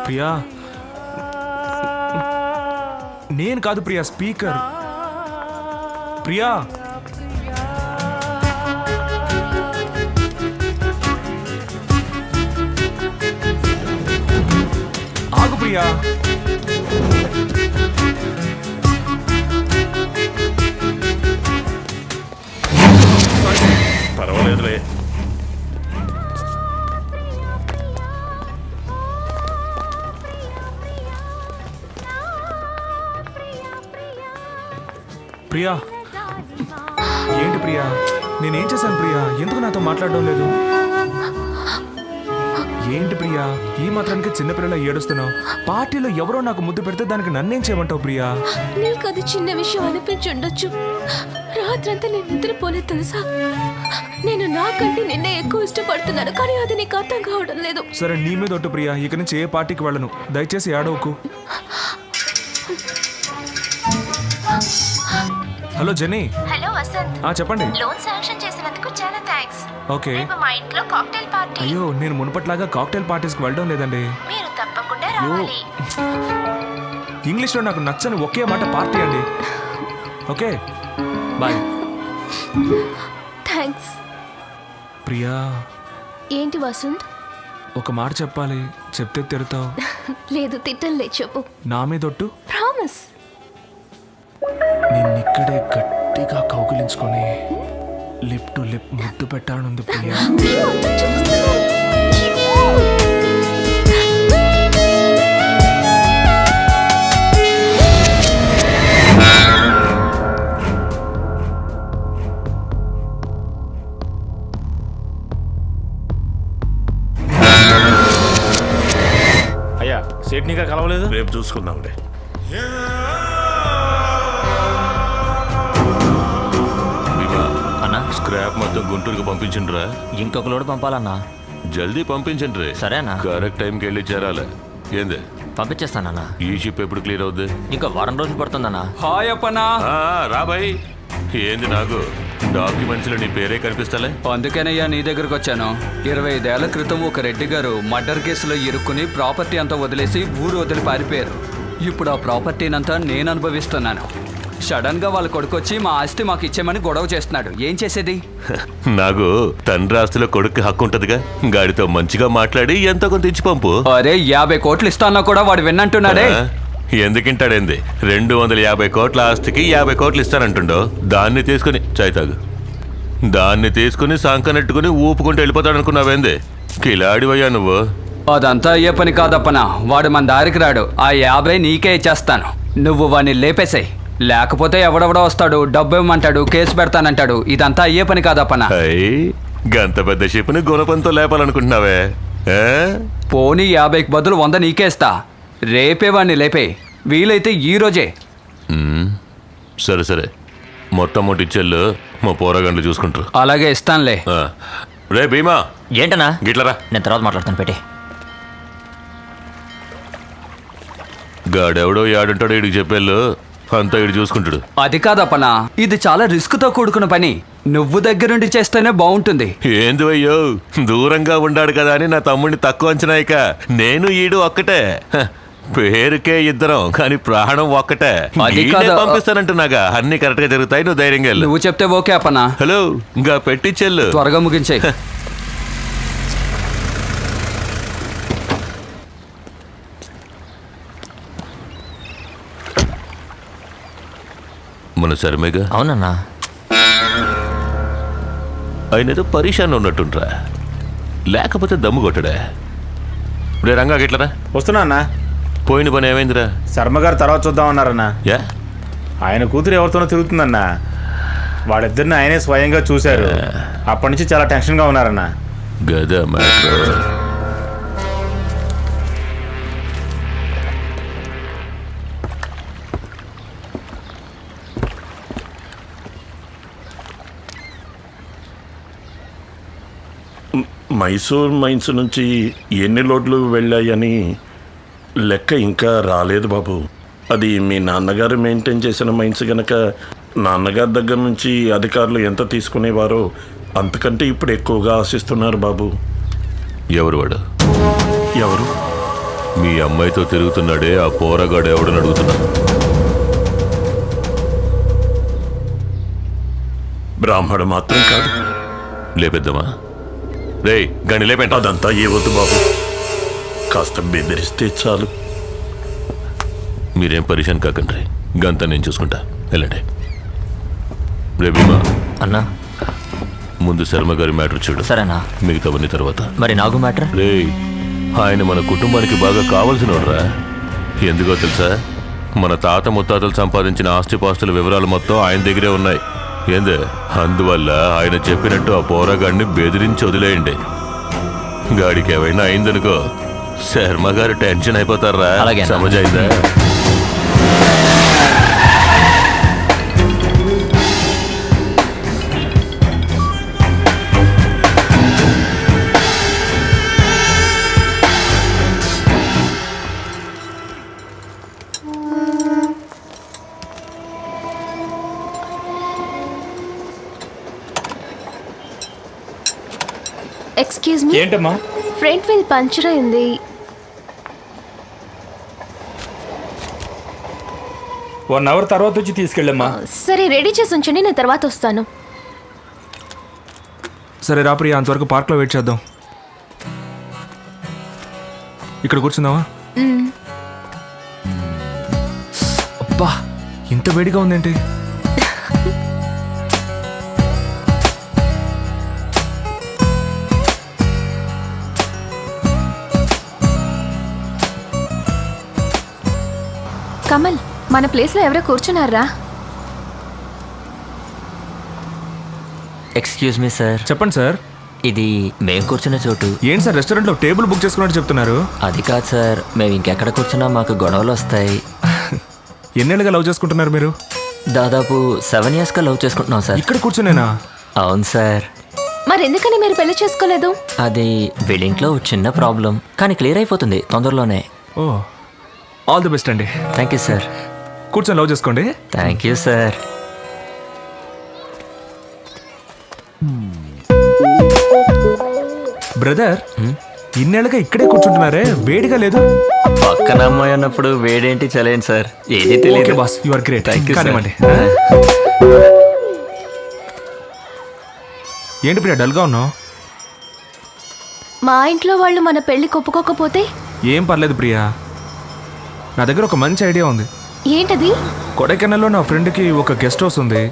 ప్రియా, నేను కాదు ప్రియా, స్పీకర్. ప్రియా, ఆగు ప్రియా. పర్వాలేదులే. ప్రియా, ఏంటి ప్రియా, నేనేం చేశాను ప్రియా? ఎందుకు నాతో మాట్లాడడం లేదు? ఏంటి ప్రియా, ఈ మాత్రానికి చిన్నపిల్లల ఏడుస్తున్నావు? పార్టీలో ఎవరో నాకు ముద్దు పెడితే దానికి నన్నేం చేయమంటావు ప్రియా? నీకు అది చిన్న విషయం అనిపించుండొచ్చు. రాత్రంతా నేను నిద్రపోలేదు తెలుసా. నేను నాకంటే నిన్నే ఎక్కువ ఇష్టపడుతున్నాను, కానీ అది నీకు అర్థం కావడం లేదు. సరే, నీ మీద ఒట్టు ప్రియా, ఇక నుంచి ఏ పార్టీకి వెళ్ళను. దయచేసి ఏడవకు. Hello jenny. హలో వసంత్. చెప్పండి. లోన్ శాంక్షన్ చేసినందుకు చాలా థాంక్స్. ఓకే. రేపు మా ఇంట్లో కాక్టైల్ పార్టీ. అయ్యో, నేను మునుపట్లాగా కాక్టైల్ పార్టీస్కి వెళ్ళడం లేదండి. మీరు తప్పకుండా రావాలి. ఇంగ్లీష్లో నాకు నచ్చని ఒకే మాట పార్టీ అండి. Okay, bye. థాంక్స్. ప్రియా, ఏంటి వసంత్? ఒక మాట చెప్పాలి, చెప్తే తిడతావు. లేదు, తిట్టలే, చెప్పు. నా మీద ఒట్టు. ప్రామిస్. నిన్నిక్కడే గట్టిగా కౌగిలించుకొని లిప్ టు లిప్ ముద్దు పెట్టాలనుంది ప్రియా. అయ్యా, సేట్నిగా కలవలేదు. రేపు చూసుకుందాంలే. అన్నా, స్క్రాప్ మొత్తం గుంటూరుకి పంపించండిరా. ఇంకొక లోడ్ పంపాలన్నా. జల్దీ పంపించండి. సరేనా? కరెక్ట్ టైంకి వెళ్ళి చేరాలి. ఏంది పంపించేస్తానన్నా. ఈ షిప్ ఎప్పుడు క్లియర్ అవుద్ది? ఇంకా వారం రోజులు పడుతుందన్నా. హాయ్ అప్పనా. రాబాయ్. ఏంది నాకు డాక్యుమెంట్స్ లో నీ పేరే కనిపిస్తలే? అందుకేనయ్యా నీ దగ్గరకు వచ్చాను. 25 ఏళ్ల క్రితం ఒక రెడ్డి గారు మర్డర్ కేసులో ఇరుక్కుని ప్రాపర్టీ అంతా వదిలేసి ఊరు వదిలి పారిపోయారు. ఇప్పుడు ఆ ప్రాపర్టీనంతా నేను అనుభవిస్తున్నాను. సడన్ గా వాళ్ళ కొడుకొచ్చి మా ఆస్తి మాకు ఇచ్చేమని గొడవ చేస్తున్నాడు. ఏం చేసేది? నాకు తండ్రి ఆస్తిలో కొడుకు హక్కు ఉంటదిగా. గాడితో మంచిగా మాట్లాడి ఎంత కొంత ఇచ్చి పంపు. అరే, 50 కోట్లు ఇస్తానా కూడా వాడు విన్నంటున్నాడే. ఎందుకింటాడేంది? 250 కోట్ల ఆస్తికి 50 కోట్లు ఇస్తానంటుండో. దాన్ని తీసుకుని చాయ్తాగు, దాన్ని తీసుకుని సంకనెట్టుకుని ఊపుకుంటూ వెళ్ళిపోతాడనుకున్నావేంది? కిలాడివయ్యా నువ్వు. అదంతా అయ్యే పని కాదప్పనా. వాడు మన దారికి రాడు. ఆ 50 నీకే ఇచ్చేస్తాను. నువ్వు వాడిని లేపేసాయి. లేకపోతే ఎవడెవడో వస్తాడు, డబ్బు ఇవ్వమంటాడు, కేసు పెడతానంటాడు. ఇదంతా అయ్యే పని కాదప్పనా. గంత పెద్ద షిప్ని గుణపంతో లేపాలనుకుంటున్నావే? పోనీ 50కి బదులు 100 నీకేస్తా. రేపే వాడిని లేపే, వీలైతే ఈ రోజే. సరే సరే, మొత్తం మొట్టి ఇచ్చేళ్ళు మా పోరగండ్లు చూసుకుంటారు. అలాగే ఇస్తానులే. రే భీమా. ఏంటన్నా? గిట్లరా. నేను తర్వాత మాట్లాడతాను. పెట్టి గాడెవడో యాడుంటాడో ఇడికి చెప్పేళ్ళు అంతా ఇడు చూసుకుంటాడు. అది కాదప్పనా, ఇది చాలా రిస్క్ తో కూడుకున్న పని. నువ్వు దగ్గరుండి చేస్తేనే బాగుంటుంది. ఏంది అయ్యో, దూరంగా ఉండాడు కదా అని నా తమ్ముడిని తక్కువ అంచనాయిక. నేను ఈడు ఒక్కటే. పేరుకే ఇద్దరం, కానీ ప్రాణం ఒక్కటే. అది కాదు. పంపిస్తానంటున్నాగా. అన్ని కరెక్ట్ గా జరుగుతాయి, నువ్వు ధైర్యంగా వెళ్ళు. నువ్వు చెప్తే ఓకే అప్పనా. హలో, ఇంకా పెట్టించెళ్ళు. త్వరగా ముగించేయి. మన శర్మేగా. అవునన్నా. ఆయన ఏదో పరీక్షాన్ని ఉన్నట్టుంట్రా, లేకపోతే దమ్ము కొట్టడే. రే రంగా గిట్లరా. వస్తున్నా అన్న. పోయిన పని ఏమైందిరా? శర్మగారు తర్వాత చూద్దామన్నారన్న. యా, ఆయన కూతురు ఎవరితోనో తిరుగుతుందన్న. వాళ్ళిద్దరిని ఆయనే స్వయంగా చూశారు. అప్పటి నుంచి చాలా టెన్షన్గా ఉన్నారన్న. గదా మ్యాటర్. మైసూర్ మైన్స్ నుంచి ఎన్ని లోడ్లు వెళ్ళాయని లెక్క ఇంకా రాలేదు బాబు. అది మీ నాన్నగారు మెయింటైన్ చేసిన మైన్స్ గనక నాన్నగారి దగ్గర నుంచి అధికారులు ఎంత తీసుకునేవారో అంతకంటే ఇప్పుడు ఎక్కువగా ఆశిస్తున్నారు బాబు. ఎవరు వాడు? ఎవరు? మీ అమ్మాయితో తిరుగుతున్నాడే ఆ పోరగాడు ఎవడని అడుగుతున్నా. బ్రాహ్మడు మాత్రం కాదు. లేపేద్దామా? రేయ్ గని లేపేంట. అదంతా ఏ వద్దు బాబు, కాస్త బెదిరిస్తే చాలు. మీరేం పరిశాన్ కాకండి, గంతా నేను చూసుకుంటా. వెళ్ళండి. రే భీమా, అన్నా ముందు శర్మ గారి మ్యాటర్ చూడు, సరేనా? మిగతావన్నీ తర్వాత. మరి నాకు మ్యాటర్? రే, ఆయన మన కుటుంబానికి బాగా కావాల్సినోడ్రా. ఎందుకో తెలుసా? మన తాత ముత్తాతలు సంపాదించిన ఆస్తిపాస్తుల వివరాలు మొత్తం ఆయన దగ్గరే ఉన్నాయి. ఏందే, అందువల్ల ఆయన చెప్పినట్టు ఆ పోరాగాడిని బెదిరించి వదిలేయండి. గాడికి ఏమైనా అయిందనుకో శర్మ గారు టెన్షన్ అయిపోతారా. అలాగేనా? సమజైందా? ఎక్స్క్యూజ్ మీ, ఏంటమ్మా? ఫ్రంట్ వీల్ పంచర్ అయింది. వన్ అవర్ తర్వాత వచ్చి తీసుకెళ్ళమ్మా. సరే రెడీ చేసి ఉంచండి, నేను తర్వాత వస్తాను. సరే రా ప్రియా, అంతవరకు పార్క్లో వెయిట్ చేద్దాం. ఇక్కడ కూర్చుందామా? అబ్బా, ఇంత వేడిగా ఉందేంటి? కమల్, మన ప్లేస్లో ఎవరో కూర్చున్నారా? Excuse me sir. చెప్పండి సార్. ఇది మేము కూర్చున్న చోటు. ఏంటి సార్ రెస్టారెంట్లో టేబుల్ బుక్ చేసుకున్నట్టు చెప్తున్నారు? అది కాదు సార్, మేము ఇంకెక్కడ కూర్చున్నా మాకు గొడవలు వస్తాయి. ఎన్నేళ్ళుగా లవ్ చేసుకుంటున్నారు మీరు? దాదాపు 7 yearsగా లవ్ చేసుకుంటున్నాం సార్. ఇక్కడ కూర్చునేనా? అవును సార్. మరి ఎందుకని మీరు పెళ్లి చేసుకోలేదు? అది వీళ్ళింట్లో చిన్న ప్రాబ్లం, కానీ క్లియర్ అయిపోతుంది తొందరలోనే. ఓ, ఆల్ ది బెస్ట్ అండి. Thank you sir. కూర్చొని లవ్ చేసుకోండి. Thank you sir. బ్రదర్, ఇన్నేళ్ళగా ఇక్కడే కూర్చుంటున్నారే, వేడిగా లేదు? పక్కన అమ్మాయి అన్నప్పుడు వేడేంటి చలేండి సార్, ఏది ఓకే తెలియదు. Boss, you are great. Thank you sir. కానివ్వండి. ఏంటి ప్రియా డల్గా ఉన్నావు? మా ఇంట్లో వాళ్ళు మన పెళ్లి ఒప్పుకోకపోతే? ఏం పర్లేదు ప్రియా, నా దగ్గర ఒక మంచి ఐడియా ఉంది. ఏంటది? కొడైకెనాల్లో నా ఫ్రెండ్కి ఒక గెస్ట్ హౌస్ ఉంది.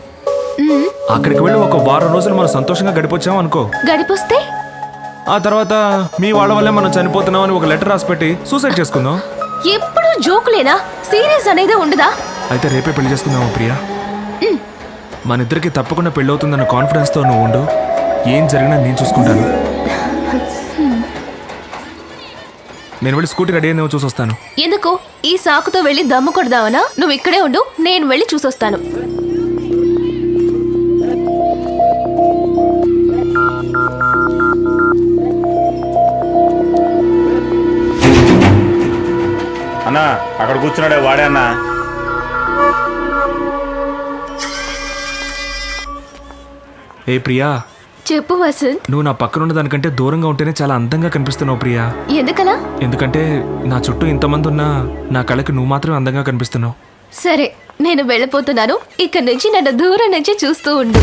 అక్కడికి వెళ్ళి ఒక వారం రోజులు మనం సంతోషంగా గడిపొచ్చాం అనుకో. గడిపొస్తే ఆ తర్వాత మీ వాళ్ళ వల్లే మనం చనిపోతున్నాం అని ఒక లెటర్ రాసి పెట్టి సూసైడ్ చేసుకుందాం. ఎప్పుడు జోకులేనా? సీరియస్ అనేది ఉండదా? అయితే రేపే పెళ్లి చేసుకుందాము ప్రియా. మన ఇద్దరికి తప్పకుండా పెళ్ళవుతుందన్న కాన్ఫిడెన్స్తో నువ్వు ఉండు. ఏం జరిగినా నేను చూసుకుంటాను. నేను వెళ్ళి స్కూటీ రెడీ అయిందేమో చూసొస్తాను. ఎందుకు? ఈ సాకుతో వెళ్ళి దమ్ము కొడదావనా? నువ్వు ఇక్కడే ఉండు, నేను వెళ్ళి చూసొస్తాను. అన్నా, అక్కడ కూర్చున్నాడే వాడే అన్నా. ఏ ప్రియా, చెప్పు వసంత్. నువ్వు నా పక్కన ఉన్న దానికంటే దూరంగా ఉంటేనే చాలా అందంగా కనిపిస్తున్నావు ప్రియా. ఎందుకలా? ఎందుకంటే నా చుట్టూ ఇంతమంది ఉన్నా నా కళకి నువ్వు మాత్రమే అందంగా కనిపిస్తున్నావు. సరే, నేను వెళ్ళిపోతున్నాను. ఇక్కడి నుంచి నన్ను దూరం నుంచి చూస్తూ ఉండు.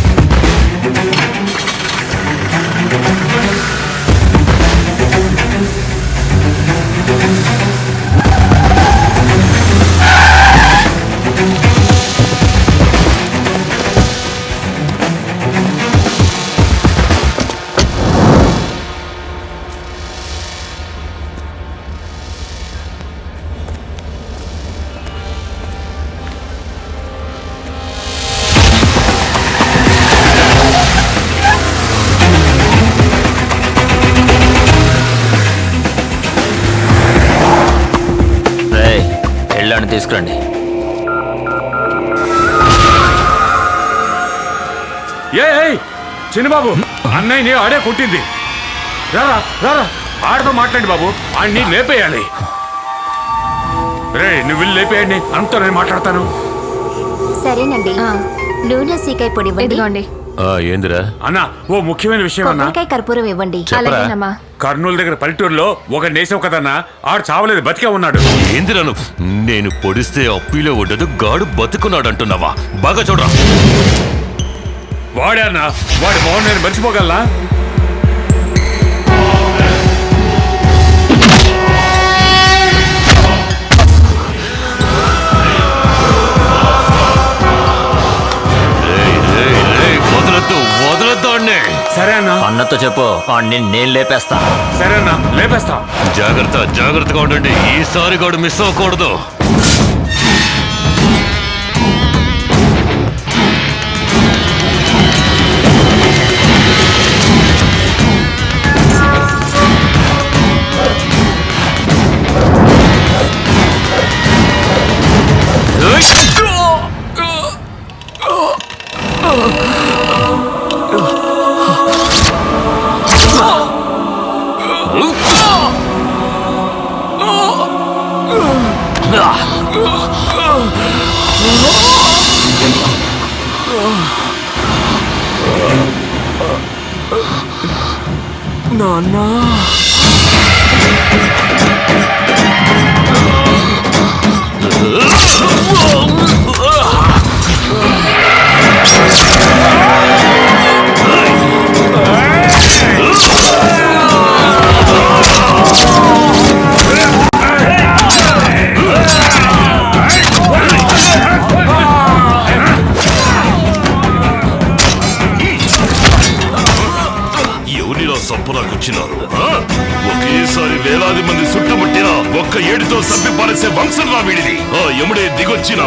వెళ్ళండి, తీసుకురండి. చిన్నబాబు, అన్నయ్యని ఆడే కొట్టింది. రారా రారా, ఆడతో మాట్లాడి బాబు, ఆడిని లేపేయాలి. రే, నువ్వు వెళ్ళి లేపేయండి, అంతా నేను మాట్లాడతాను. సరేనండి. నూనె సీకాయ పొడి ఇవ్వండి. ఇదిగోండి. ఏందిరా? అన్న ఓ ముఖ్యమైన విషయం అన్న. కొబ్బరికాయ కర్పూరం ఇవ్వండి. చెప్పరా? అలాగేనమ్మా. కర్నూలు దగ్గర పల్లెటూరులో ఒక నేసేవు కదన్నా, ఆడు చావలేదు, బతికే ఉన్నాడు. ఏందిరా నువ్వు? నేను పొడిస్తే అప్పిలో ఉండదు, గాడు బతుకున్నాడు అంటున్నావా? బాగా చూడరా. వాడే అన్న, వాడి మోహన్ నేను మర్చిపోగలనా? వదలొద్దు అన్నే. సరే అన్న. అన్నతో చెప్పు, అన్ని నేను లేపేస్తా. సరే అన్న, లేపేస్తా. జాగ్రత్తగా ఉండండి, ఈసారి గాడు మిస్ అవ్వకూడదు. నాన్నా సంపరాకొచ్చినారు. ఒకేసారి వేలాది మంది చుట్టుముట్టిన ఒక్క ఏడుతో సభ్య పారేసే వంశం రా వీడిది. ఆ యముడే దిగొచ్చిన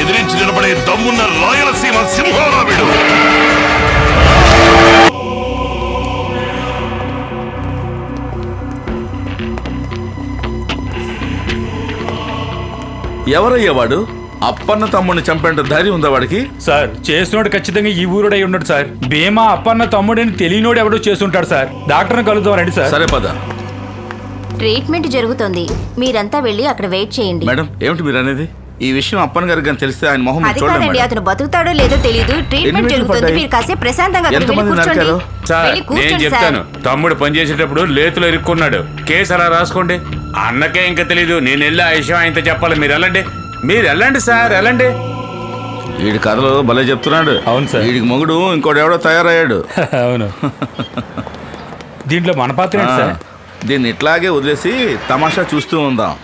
ఎదిరించి నిలబడే దమ్మున్న రాయలసీమ సింహారా వీడు. ఎవరయ్యా వాడు? అప్పన్న తమ్ముడిని చంపేంత ధైర్యం ఉందా వాడికి? సార్ చేసినోడు ఖచ్చితంగా ఈ ఊరుడై ఉన్నాడు సార్. భీమా అప్పన్న తమ్ముడిని తెలియనోడు ఎవడో చేస్తుంటాడు సార్. డాక్టర్ని కలుద్దాం రండి సార్. సరే పద. ట్రీట్మెంట్ జరుగుతోంది, మీరంతా వెళ్ళి అక్కడ వెయిట్ చేయండి. మేడం ఏమిటి మీరు అనేది? ఈ విషయం అప్పన్న గారికి కానీ తెలిస్తే ఆయన మొహం అది చూడండి కాదండి, మేడం. అతను బతుకుతాడో లేదో తెలియదు. ట్రీట్మెంట్ ఎన్ని జరుగుతుంది, పడ్డాయి? మీరు కాసేపు ప్రశాంతంగా అక్కడ వెళ్ళి ఎంతమంది కూర్చోండి. నరికారు? సార్ వెళ్ళి నేను కూర్చోండి చెప్తాను, సార్. తమ్ముడు పనిచేసేటప్పుడు లేతులో ఇరుక్కున్నాడు. కేసు అలా రాసుకోండి. అన్నకే ఇంకా తెలీదు, నేను వెళ్ళి ఆ విషయం ఆయనతో చెప్పాలి. మీరు వెళ్ళండి సార్, వెళ్ళండి. వీడి కథలు భలే చెప్తున్నాడు. అవును సార్. వీడికి మొగుడు ఇంకోటి ఎవడో తయారయ్యాడు. అవును. దీంట్లో మన పాత్ర ఏంటి సార్? దీన్ని ఇట్లాగే వదిలేసి తమాషా చూస్తూ ఉందాం.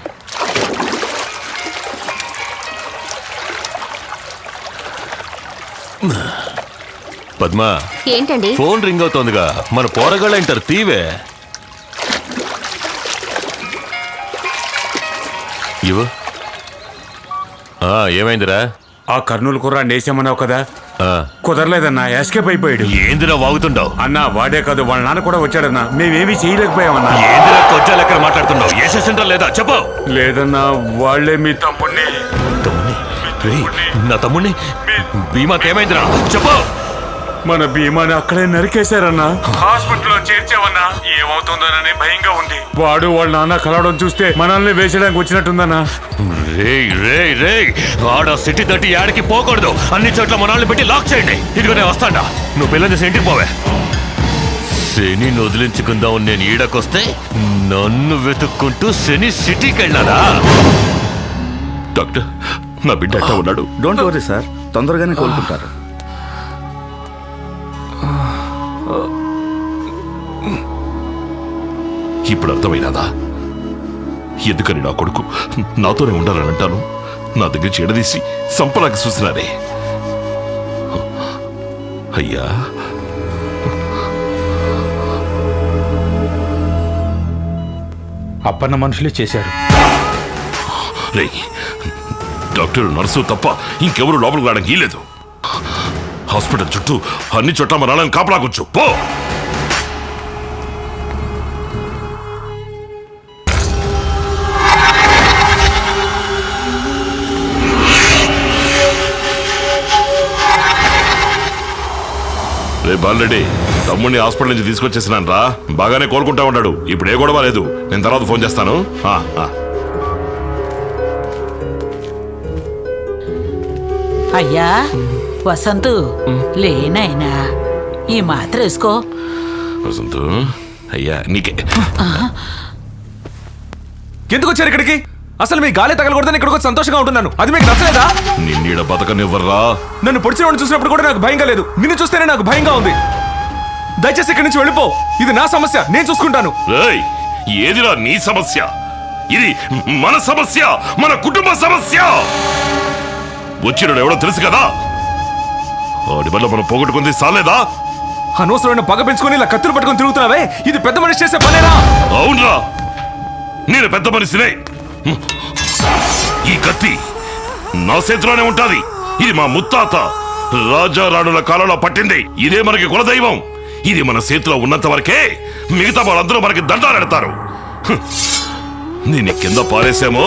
పద్మా, ఏంటండి? ఫోన్ రింగ్ అవుతోందిగా, మన పోరగాళ్ళు అంటారు తీవే. ఇవ్వు. ఏమైందిరా? ఆ కర్నూలు కుర్రా నేసామన్నావు కదా, కుదరలేదన్నా, ఎస్కేప్ అయిపోయాడు. ఏందిరా వాగుతుండవు? అన్నా వాడే కాదు, వాళ్ళ నాన్న కూడా వచ్చాడన్నా. మేమేమీ చేయలేకపోయామన్నా. ఏందిరా కొచ్చా లెక్కన మాట్లాడుతున్నావు? ఏసేసింటా లేదా చెప్పు. లేదన్నా, వాళ్ళే మీ తమ్ముడిని. నా తమ్ముడిని భీమాకేమైందిరా చెప్పు. మన భీమాని అక్కడే నరికేశారన్నా. హాస్పిటల్లో చేర్చావన్నా. ఏమవుతుందోనని భయంగా ఉంది. వాడు వాళ్ళ నాన్న కలవడం చూస్తే మనల్ని వేసేయడానికి వచ్చినట్టుందన్నా. ఆడ సిటీ తట్టి యాడికి పోకూడదు. అన్ని చోట్ల మనల్ని పెట్టి లాక్ చేయండి. ఇదిగో నేను వస్తాడా. నువ్వు పిల్లలు చేసి ఇంటికి పోవే. శని వదిలించుకుందాం నేను ఈడకొస్తే నన్ను వెతుక్కుంటూ శని సిటీకి వెళ్ళాడా? డాక్టర్, నా బిడ్డ ఎట్లా ఉన్నాడు? డోంట్ వరీ సార్, తొందరగానే కోలుకుంటారు. ఇప్పుడు అర్థమైనదా ఎందుకని నా కొడుకు నాతోనే ఉండాలని అంటాను? నా దగ్గర చెడదీసి సంపలాకి చూసినారే. అయ్యా, అప్పన్న మనుషులే చేశారు. రే, డాక్టర్ నర్సు తప్ప ఇంకెవరు లోపలికి రావడానికి లేదు. హాస్పిటల్ చుట్టూ అన్ని చోట్ల మన వాళ్ళని కాపలాకొచ్చు. పో. రే బాలరెడ్డి, తమ్ముడిని హాస్పిటల్ నుంచి తీసుకొచ్చేసినాను రా. బాగానే కోలుకుంటా ఉన్నాడు. ఇప్పుడు ఏ గొడవ లేదు. నేను తర్వాత ఫోన్ చేస్తాను. అయ్యా వసంతు లేనైనా ఈ మాత్ర వేసుకో. వసంతు అయ్యా నీకే. ఎందుకు వచ్చారు ఇక్కడికి? అసలు మీ గాలి తగలకూడదని ఇక్కడికి వచ్చి సంతోషంగా ఉంటున్నాను. అది మీకు నచ్చలేదా? నిన్నీడ బతకనివ్వర్రా. నన్ను పొడిచిన వాడిని చూసినప్పుడు కూడా నాకు భయంగా లేదు. నిన్ను చూస్తేనే నాకు భయంగా ఉంది. దయచేసి ఇక్కడి నుంచి వెళ్ళిపో. ఇది నా సమస్య, నేను చూసుకుంటాను. రేయ్, ఏదిరా నీ సమస్య? ఇది మన సమస్య, మన కుటుంబ సమస్య. వచ్చినాడు ఎవడో తెలుసు కదా. వాడి వల్ల మనం పోగొట్టుకుంది సాలేదా? అనవసరమైన పగ పెంచుకొని ఇలా కత్తులు పట్టుకొని తిరుగుతున్నావే, ఇది పెద్ద మనిషి చేసే పనేనా? అవునరా, నేను పెద్ద మనిషినే. ఈ కత్తి నా చేతిలోనే ఉంటాది. ఇది మా ముత్తాత రాజా రాణుల కాలంలో పట్టింది. ఇదే మనకి కులదైవం. ఇది మన చేతిలో ఉన్నంత వరకే మిగతా వాళ్ళందరూ మనకి దండాలెడతారు. దీన్ని కింద పారేసామో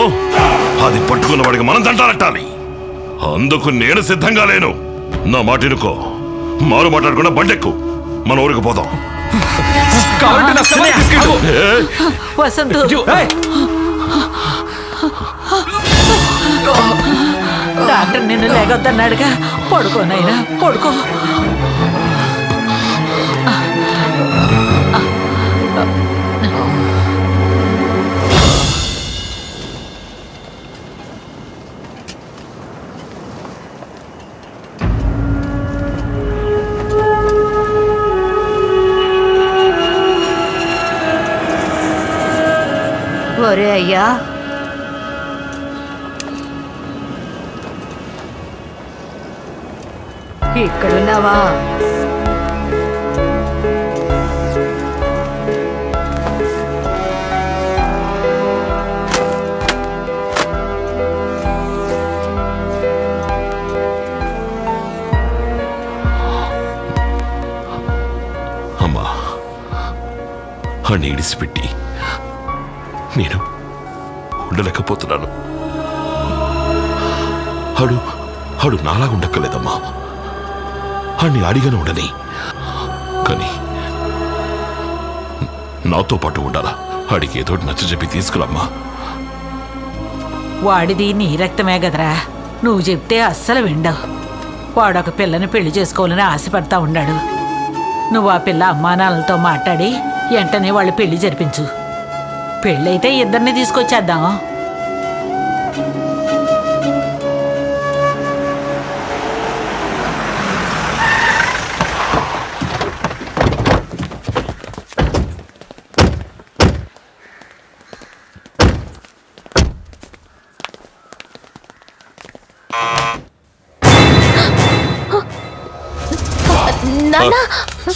అది పట్టుకున్న వాడికి మనం దండాలెట్టాలి. అందుకు నేను సిద్ధంగా లేను. నా మాట ఇనుకో, మారు మాట్లాడకుండా బండెక్కు, మన ఊరికి పోదాం. కావాలంటే నా శవాన్ని తీసుకెళ్ళు. వసంతు, డాక్టర్ నిన్ను లేగొద్దన్నాడుగా. పడుకోనైనా పడుకో. ఒరే అయ్యా, ఇక్కడున్నావా? అమ్మా, అని ఇడిసిపెట్టి నేను ఉండలేకపోతున్నాను. హడు నాలాగా ఉండక్కలేదమ్మా. అన్ని అడిగాను ఉండని, కానీ నాతో పాటు ఉండాలా. అడిగి ఏదో నచ్చ చెప్పి తీసుకురమ్మా. వాడిది నీ రక్తమే కదరా. నువ్వు చెప్తే అస్సలు విండవు. వాడొక పిల్లని పెళ్లి చేసుకోవాలని ఆశపడతా ఉన్నాడు. నువ్వు ఆ పిల్ల అమ్మానాన్నలతో మాట్లాడి వెంటనే వాళ్ళు పెళ్లి జరిపించు. పెళ్ళైతే ఇద్దరిని తీసుకొచ్చేద్దాం.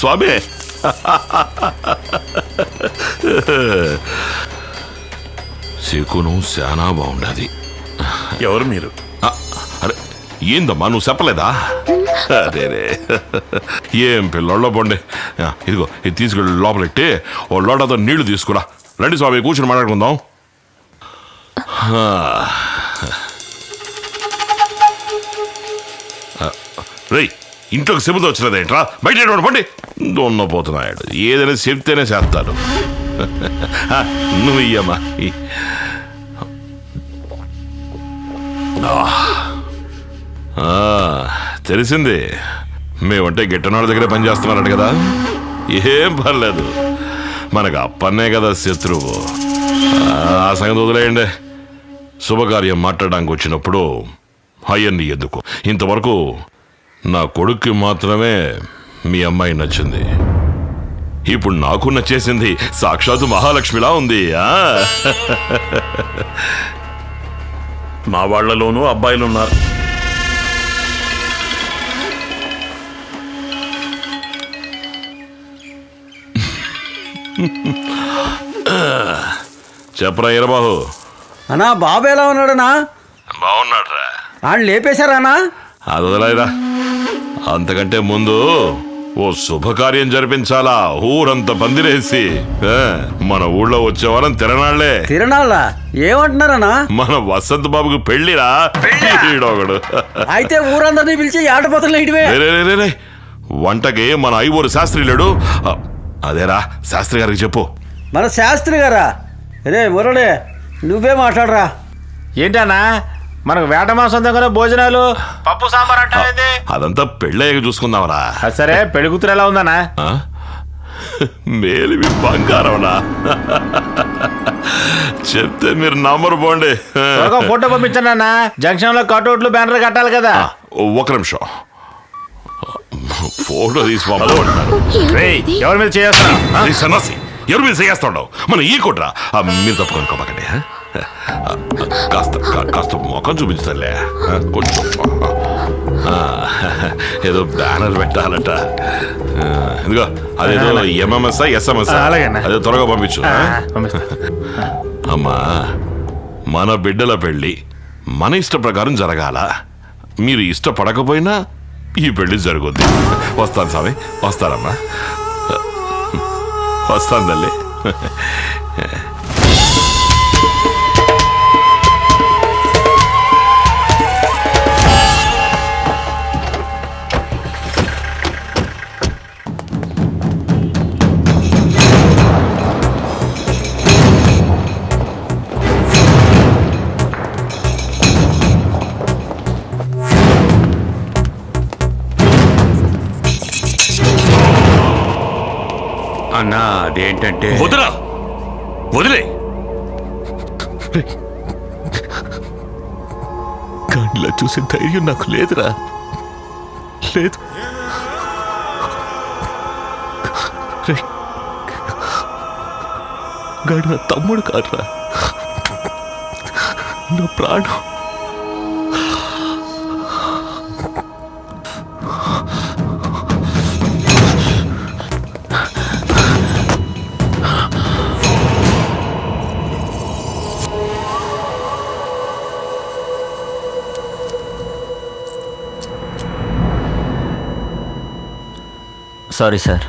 స్వామి, శకునం శానా బాగుండది. ఎవరు మీరు? అరే ఏందమ్మా, నువ్వు చెప్పలేదా? అదే ఏం పిల్లల్లో పోండి. ఇదిగో ఇది తీసుకెళ్ళి లోపలెట్టి ఓ లోటతో నీళ్లు తీసుకురా. రండి స్వామి, కూర్చొని మాట్లాడుకుందాం. రేయ్, ఇంట్లోకి చెబుతూ వచ్చినదేంట్రా? బయట పండి దొన్నపోతున్నాడు. ఏదైనా చెప్తేనే చేస్తాడు. నువ్వు ఇయ్యమ్మా. తెలిసింది, మేమంటే గిట్టనాడు దగ్గరే పనిచేస్తున్నారట కదా. ఏం పర్లేదు, మనకు అప్పన్నే కదా శత్రువు. ఆ సంగతి వదిలేయండి. శుభకార్యం మాట్లాడడానికి వచ్చినప్పుడు అయ్యన్ని ఎందుకు? ఇంతవరకు నా కొడుక్కి మాత్రమే మీ అమ్మాయి నచ్చింది. ఇప్పుడు నాకు నచ్చేసింది. సాక్షాత్తు మహాలక్ష్మిలా ఉంది. మా వాళ్లలోనూ అబ్బాయిలున్నారు. చెప్పరా ఈరబాబు. అన్నా, బాబు ఎలా ఉన్నాడనా? బాగున్నాడ్రా. వాళ్ళు లేపేశారానా? అది వదిలేరా. అంతకంటే ముందు ఓ శుభకార్యం జరిపించాలా. ఊరంతా పందిరేసి మన ఊళ్ళో వచ్చే వారం తిరణాళ్లే. తిరణాళ్ళ ఏమంటున్నారనా? మన వసంత్ బాబుకి పెళ్లిరా. ఈడొకడు. అయితే ఊరందరినీ పిలిచి ఆటపోతలు వంటకి మన ఐవోరు శాస్త్రి లేడు. అదేరా, శాస్త్రి గారికి చెప్పు. మన శాస్త్రి గారా? రే మురళి, నువ్వే మాట్లాడరా. ఏంటన్నా మనకు వేట మాసం దగ్గర భోజనాలు పప్పు సాంబార్ అంటే అదంతా పెళ్ళయ్యాక చూసుకుందామరా. సరే పెళ్లి కూతురు ఎలా ఉందన్నా? మేలివి బంగారమనా? చెప్తే మీరు నంబర్ పోండి. ఫోటో పంపించండి అన్న. జంక్షన్ లో కట్అవుట్లు బ్యానర్ కట్టాలి కదా. ఒక నిమిషం ఫోటో తీసి పంపమంటున్నారు. ఎవరి మీద చేస్తున్నా? సన్నాసి ఎవరి మీద చేస్తాడు? మన ఈ కొట్రా. మీరు తప్పుకొని కొమ్మకండి. కాస్త కాస్త ముఖం చూపించలే. కొంచెం ఏదో బ్యానర్ పెట్టాలట. ఇదిగో అదేదో ఎంఎంఎస్ ఎస్ఎంఎస్ అదే త్వరగా పంపించు. అమ్మా మన బిడ్డల పెళ్ళి మన ఇష్ట ప్రకారం జరగాల. మీరు ఇష్టపడకపోయినా ఈ పెళ్లి జరుగుద్ది. వస్తాను స్వామి, వస్తానమ్మా, వస్తాను తల్లి. అన్నా అదేంటంటే వదిలే గాడిలా చూసే ధైర్యం నాకు లేదురా, లేదు. గాడి నా తమ్ముడు కాదురా, నా ప్రాణం. Sorry sir.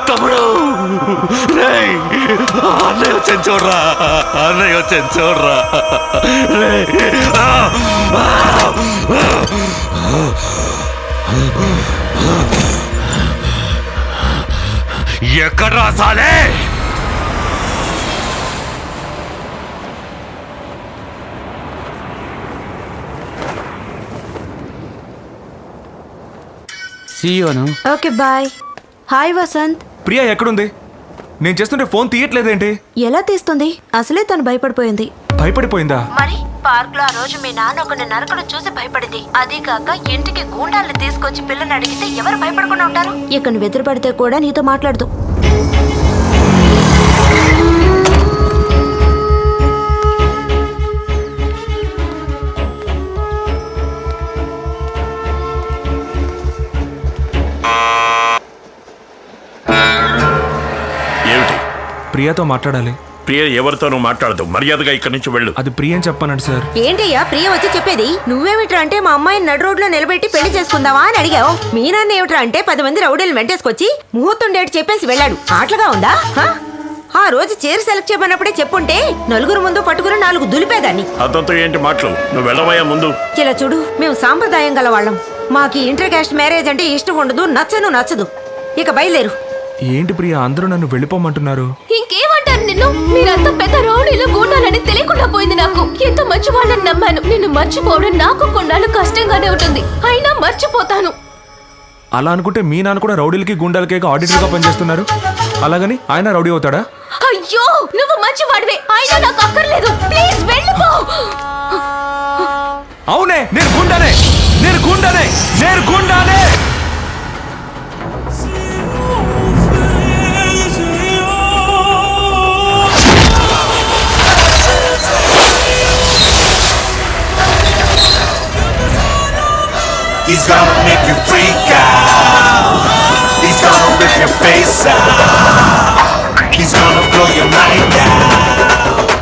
తమ్ముడు అన్నయ్య వచ్చాను చూడరా, అన్నయ్య వచ్చాను చూడరా. ఎక్కడ రాసాలే? Okay bye. Hi Vasant. Priya ఎక్కడుంది? నేను చేస్తుంటే ఫోన్ తీయట్లేదేంటి? ఎలా తీస్తుంది? అసలే తను భయపడిపోయింది. భయపడిపోయిందా? మరి పార్క్ లో ఆ రోజు మీ నాన్న ఒకరిని నరకడం చూసి భయపడింది. అదే కాక ఇంటికి గూండాల్ని తీసుకొచ్చి పిల్లని అడిగితే ఎవరు భయపడకుండా ఉంటారు? ఇక నువ్వు ఎదురుపడితే కూడా నీతో మాట్లాడదు. ప్రియాతో మాట్లాడాలి. ప్రియ ఎవరితోనూ మాట్లాడదు, మర్యాదగా ఇక్కడి నుంచి వెళ్ళు. అది ప్రియ అని చెప్పానండి సార్. ఏంటయ్యా ప్రియ వచ్చి చెప్పేది? నువ్వేమిట్రా అంటే మా అమ్మాయిని నడు రోడ్లో నిలబెట్టి పెళ్లి చేసుకుందావా అని అడిగావు. మీ నాన్న ఏమిట్రా అంటే 10 మంది రౌడీలు వెంటేసుకొచ్చి ముహూర్తం డేట్ చెప్పేసి వెళ్ళాడు. ఆటలుగా ఉందా? ఆ రోజు చీర సెలెక్ట్ చేయమన్నప్పుడే చెప్పుంటే నలుగురు ముందు పట్టుకుని 4 దులిపేదాన్ని. అతనితో ఏంటి మాటలు? నువ్వు వెళ్ళవయ్యా ముందు. ఇలా చూడు, మేము సాంప్రదాయం గల వాళ్ళం. మాకు ఇంటర్ కాస్ట్ మ్యారేజ్ అంటే ఇష్టం ఉండదు, నచ్చదు. ఇక బయలుదేరు. ఏంటి ప్రియా, అందరూ నన్ను వెళ్ళిపోమంటున్నారు? ఇంకేమంటారు నిన్ను? మీరంతా పెద్ద రౌడీలు గూండాలని తెలియకుండా పోయింది నాకు. ఎంతో మంచి వాళ్ళని నమ్మాను. నిన్ను మర్చిపోవడం నాకు కొన్నాళ్ళు కష్టంగానే ఉంటుంది, అయినా మర్చిపోతాను. అలా అనుకుంటే మీ నాన్న కూడా రౌడీలకి గుండాలకి ఆడిటర్ గా పనిచేస్తున్నారు. అలాగని ఆయన రౌడీ అవుతాడా? అయ్యో, నువ్వు మంచివాడివే, అయినా నాకు అక్కర్లేదు. ప్లీజ్ వెళ్ళిపో. అవునే, నేను గుండానే. He's gonna make you freak out. He's gonna rip your face out. He's gonna blow your mind out.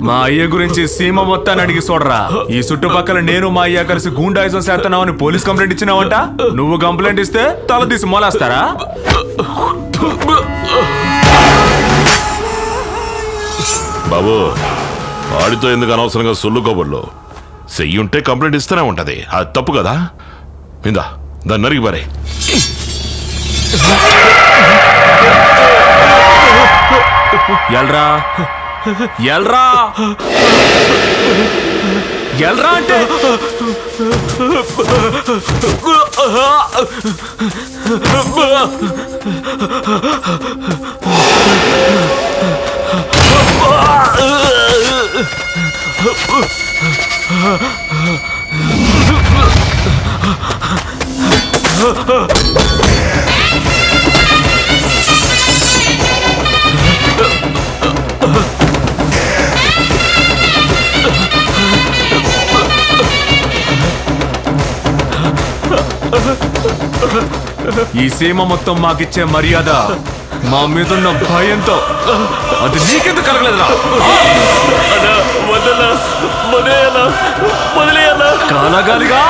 మా అయ్య గురించి సీమ మొత్తాన్ని అడిగి చూడరా. ఈ చుట్టుపక్కల నేను మా అయ్య కలిసి గూండాయిజం చేస్తున్నావని పోలీస్ కంప్లైంట్ ఇచ్చినావంట. నువ్వు కంప్లైంట్ ఇస్తే తల తీసి మొలేస్తారా? బాబు వాడితో ఎందుకు అనవసరంగా సొల్లు కబుర్లు? చెయ్యుంటే కంప్లైంట్ ఇస్తూనే ఉంటది. అది తప్పు కదా. ఇందా దాన్ని నరికి పారే. ఎల్రా ఎల్రా ఎల్రా అంటే ఈ సీమ మొత్తం మాకిచ్చే మర్యాద మా మీదున్న భయంతో అది నీకెందుకు కలగలేదురా? కలగాలిగా.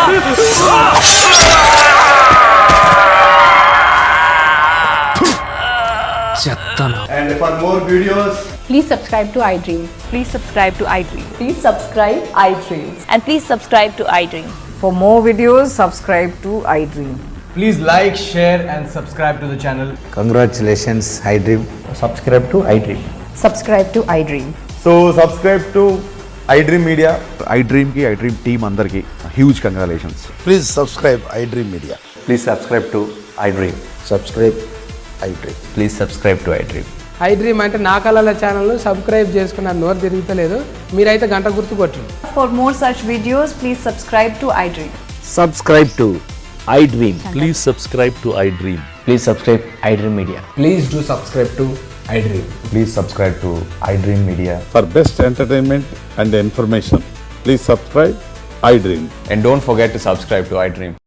చెత్తను. And for more videos, please subscribe to iDream. Please subscribe to iDream. Please subscribe iDream. And please subscribe to iDream. For more videos, subscribe to iDream. please like, share and subscribe to the channel. Congratulations, iDream. Subscribe to iDream. Subscribe to iDream. So subscribe to iDream Media. iDream ki iDream team andarki huge congratulations. Please subscribe iDream Media. Please subscribe to iDream. Subscribe iDream. Please subscribe to iDream. iDream అంటే నా కళల ఛానల్ను subscribe చేసుకున్న నోరు తిరుగుతలేదు. మీరైతే గంట గుర్తు కొట్టండి. For more such videos, please subscribe to iDream. Subscribe to iDream. Please subscribe to iDream. Please subscribe iDream Media. Please do subscribe to iDream. Please subscribe to iDream Media. For best entertainment and information, please subscribe iDream. And don't forget to subscribe to iDream.